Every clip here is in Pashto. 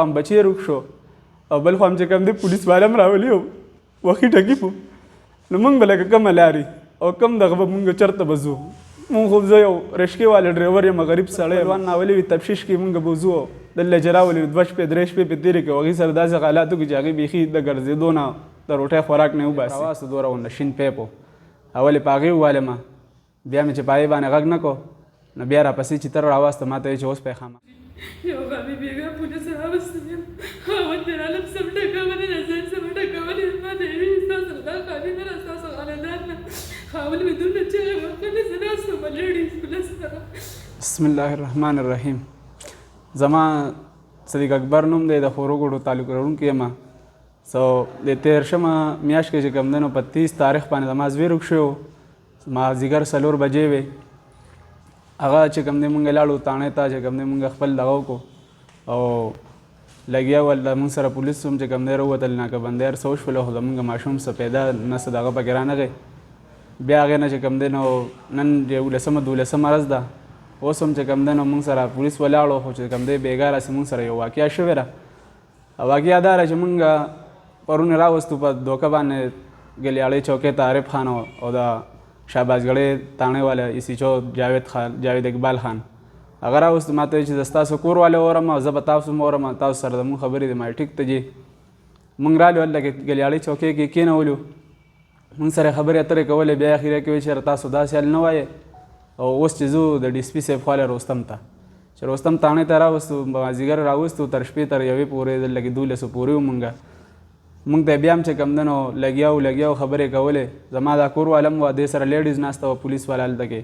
هم بچی روک شو او بل خو هم چې کوم دی پولیس والا هم راولي او وخي ټکي په نو موږ به لکه کومه لارې او کوم دغه به موږ چېرته به ځو مونږ خو زه یو رشکې والا ډریور یم غریب سړی روان ناولي وي تفتیش کې مونږ به ځو دلته چې راولي 2 شپې 3 شپې پې تېرې کوي هغې سره داسې حالاتو کې چې هغې بیخي د ګرځېدو نه د روټۍ خوراک نه وباسي راواسته دومره غونډه شین پیپ و اول یې په هغې ووالمه بیا مې چې په هغې باندې غږ نه کو نو بیا راپسې چې تر راواسته ما ته یې چې اوس پیخامه یو غامې بېګا پولیس راوستم یم خاوند مې رالم سم ټکولې رضایت سم ټکولې ما ته یې ویل ستاسو دا خالي نه ده ستاسو خالدار نه خاوند مې دومره چغې وکړلې زه ناست وم لیډیز پولیس سره بسم الله الرحمن الرحیم زما صدیق اکبر نوم دی د خوروګوډو تعلق لرونکی یم سو د تېر شمه میاشت کې چې کوم دی نو په 30 تاریخ باندې زما زوی روک شوی و مازدیګر 4 بجې وې هغه چې کوم دی مونږ لاړو تاڼې ته چې کوم دی مونږ خپل دغه وکړو او لګیا ول مونږ سره پولیس هم چې کوم دی راووتل ناکهبندۍ هر څه وشول خو زمونږ ماشوم څه پیدا نه څه دغه پکې رانغی بیا هغې نه چې کوم دی نو نن 11مه 12مه ورځ ده اوس هم چې کوم دی نو مونږ سره پولیس ولاړو خو چې کوم دی بېګا راسې مونږ سره یو واقعه شوې ده او واقعه دا ده چې مونږ پرون راوستو په دوکه باندې ګلیاړۍ چوکۍ ته عارف خان او د شهبازګړۍ تاڼې والا ایسیچو جاوید اقبال خان هغه راوستو ما ته چې زه ستاسو کور والا اورم او زه به تاسو هم اورم تاسو سره زموږ خبرې دي ما ټیک ته ځي مونږ رالو هلته ګلیاړۍ چوکۍ کې کېنولو مونږ سره خبرې اترې کولې بیا اخره کې وایي چې تاسو داسې حل نه وایې او اوس چې ځو د ډي سي پي صاحب خواله رستم ته چې رستم تاڼې ته راوستو مازدیګر راوستو تر شپې تر یوې پورې دلته کې 12 پورې وو مونږ ته بیا هم چې کوم دی نو لګیا خبرې کولې زما دا کور والا هم وه دې سره لیډیز ناسته وه پولیس والا هلته کې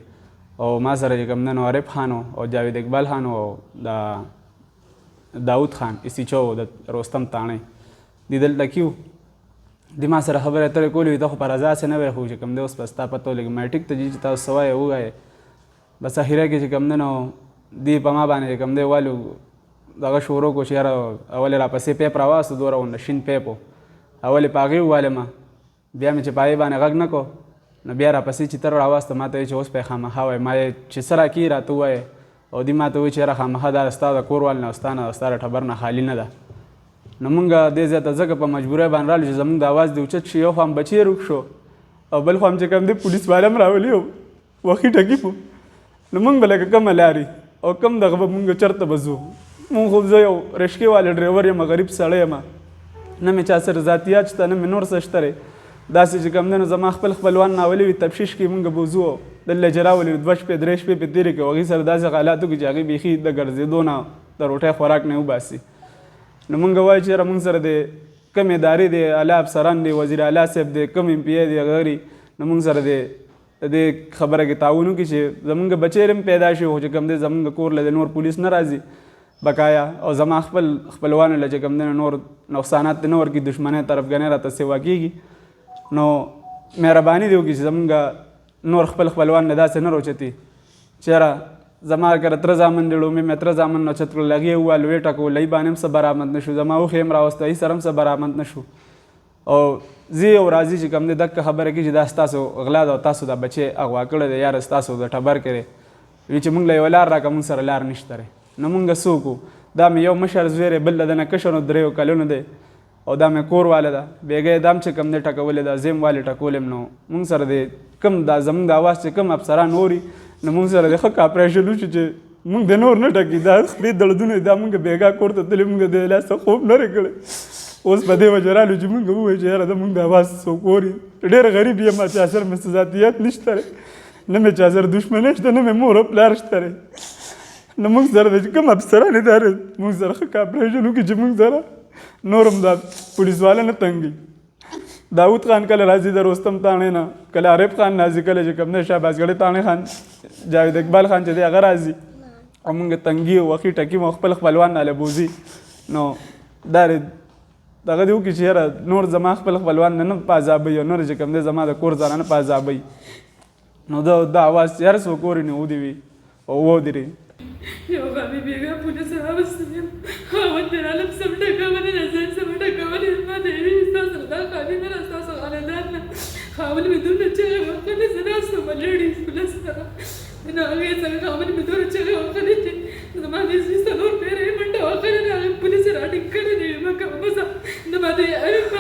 او ما سره چې کوم دی نو عارف خان او جاوید اقبال خان او د داود خان ایسیچو د رستم تاڼې دی دلته کې وو دی ما سره خبرې اترې کولې ته خو په رضا سې نه وی خو چې کوم دی اوس په ستا پته ولګي ما ټیک ته ځي چې تاسو څه وایې ووایې بس اخره کې چې کوم دی نو دی په ما باندې چې کوم دی والو دغه شروع کو چې یاره اول یې راپسې پیپ راواستو دومره غونډه شین پیپ و اول یې په هغې ووالمه بیا مې چې په هغې باندې غږ نه کو نو بیا راپسې چې تر راواسته ما ته یې چې اوس پې خامخا وایي ما یې چې څه راکېږي راته ووایې او دی ما ته وایي چې یاره خامخا دا ستا د کور وال نه او ستا نه ستا د ټبر نه خالي نه ده نو مونږ دې ځای ته ځکه په مجبورۍ باندې رالو چې زمونږ د اواز دې اوچت شي یو خو هم بچی روک شو او بل خو هم چې کوم دی پولیس والا هم راولي او وخي ټکي په نو مونږ به لکه کومه لارې او کوم دغه به مونږ چېرته به ځو مونږ خو زه یو رشکې والا ډریور یم غریب سړی یم نه مې چا سره ذاتیات شته نه مې نور څه شته دی داسې چې کوم دی نو زما خپل خپلوان ناولي وي تفتیش کې مونږ به ځو دلته چې راولي 2 شپې 3 شپې پې تېرې کوي هغې سره داسې حالاتو کې چې هغې بیخي د ګرځېدو نه د روټۍ خوراک نه وباسي نو مونږ وایو چې یاره مونږ سره د کوم ادارې دی اعلی افسران دی وزیر اعلی صاحب دی کوم ایم پی ای دی غیري نو مونږ سره د دې خبره کې تعاون وکړي چې زمونږ بچی هم پیدا شي خو چې کوم دی زمونږ کور له نور پولیس نه راځي بقایا او زما خپلوانو له چې کوم دی نور نقصانات نه ورکړي دښمنۍ طرفګنۍ راته سیوا کېږي نو مهرباني دې وکړي چې زمونږ نور خپلوان نه داسې نه روچتي چې یاره زما کره تره زامن دی ړومې مې تره زامن نه اوچت کړل هغې وویل ویې ټکول هغې باندې هم څه برآمد نه شو زما اوښې هم راوسته هغې سره هم څه برآمد نه شو او ځي او راځي چې کوم دی دقه خبره کوي چې دا ستاسو غلا ده او تاسو دا بچی اغوا کړی دی یاره ستاسو د ټبر کې دی وایي چې مونږ له یوه لار راکړه مونږ سره لار نشته دی نو مونږ څوک وو دا مې یو مشر زوی دی بل د نه کشر نو 3 کلونو دی او دا مې کور واله ده بېګا یې دا هم چې کوم دی ټکولې ده زه هم والې ټکولې نو مونږ سره دی کوم دا زمونږ د اواز چې کوم افسران اوري نو مونږ سره د ښه کاپریشن وشو چې مونږ د نور نه ټکي دا خپلې دړدونه دا مونږ بېګا کور ته تللي مونږ د لاسه خوب نه کړی اوس په دې وجه رالو چې مونږ ووایو چې یاره زمونږ د اواز څوک اوري ډېر غریب یم چا سره مې څه ذاتیات نشته دی نه مې چا سره دښمنۍ شته نه مې مور او پلار شته دی نو مونږ سره د کوم افسران ادارې مونږ سره ښه کاپریشن وکړي چې مونږ سره نور هم دا پولیس والا نه تنګي داود خان کله راځي د رستم تاڼې نه کله عارف خان راځي کله چې کوم دی شهبازګړۍ تاڼې خان جاوید اقبال خان چې دی هغه راځي او مونږ تنګي وخي ټکي مو خپل خپلوان ناله بوځي نو دا دغه دې وکړي چې یاره نور زما خپل خپلوان نه په عذابوي او نور چې کوم دی زما د کور ځانه نه په عذابوي نو دا اواز چې هر څوک اوري نو ودې وي او ودرې یو غامې بېګا پولیس راوستم یم خاوند مې رالم سم ټکولې رضایت سم ټکولې ما ته یې ویل ستاسو دا خالي نه ده ستاسو خالدار نه خاوند مې دومره چغې وکړلې زه ناست وم لیډیز پولیس سره نو هغې سره خاوند مې دومره چغې وکړلې چې زما د زوی 4 پیره یې منډه وکړله هغې پولیس یې راټینګ ما ته